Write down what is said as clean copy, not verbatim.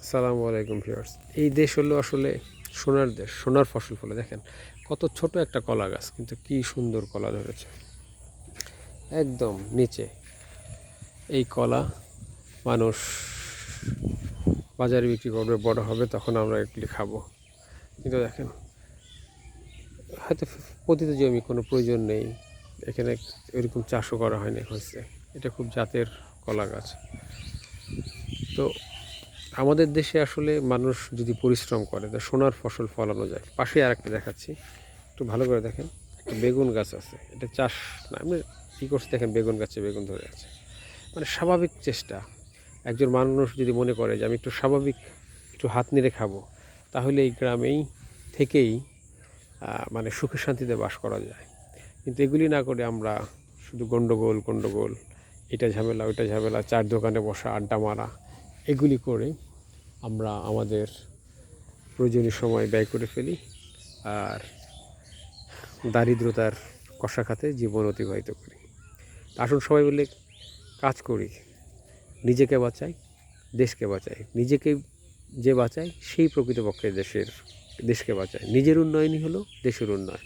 আসসালামু আলাইকুম ভিউয়ার্স। এই দেশ হলো আসলে সোনার দেশ, সোনার ফসল ফলে। দেখেন কত ছোট একটা কলা গাছ, কিন্তু কি সুন্দর কলা ধরেছে একদম নিচে। এই কলা মানুষ বাজারে বিক্রি করবে, বড় হবে, তখন আমরা এগুলি খাবো। কিন্তু দেখেন, হয়তো পতিত জমি, কোনো প্রয়োজন নেই এখানে, এরকম চাষও করা হয়নি, হয়েছে। এটা খুব জাতের কলা গাছ। তো আমাদের দেশে আসলে মানুষ যদি পরিশ্রম করে তা সোনার ফসল ফলানো যায়। পাশে আর একটা দেখাচ্ছি, একটু ভালো করে দেখেন। একটা বেগুন গাছ আছে, এটা চাষ না, এমনি কী করছে দেখেন, বেগুন গাছে বেগুন ধরে আছে। মানে স্বাভাবিক চেষ্টা। একজন মানুষ যদি মনে করে যে আমি একটু স্বাভাবিক, একটু হাত নেড়ে খাবো, তাহলে এই গ্রামেই থেকেই মানে সুখে শান্তিতে বাস করা যায়। কিন্তু এগুলি না করে আমরা শুধু গণ্ডগোল গণ্ডগোল, এটা ঝামেলা ওইটা ঝামেলা, চার দোকানে বসা, আড্ডা মারা, এগুলি করে আমরা আমাদের প্রয়োজনীয় সময় ব্যয় করে ফেলি, আর দারিদ্রতার কষাঘাতে জীবন অতিবাহিত করি। আসুন সবাই মিলে কাজ করি, নিজেকে বাঁচাই, দেশকে বাঁচাই। নিজেকে যে বাঁচায় সেই প্রকৃতপক্ষে দেশকে বাঁচায়। নিজের উন্নয়নই হলো দেশের উন্নয়ন।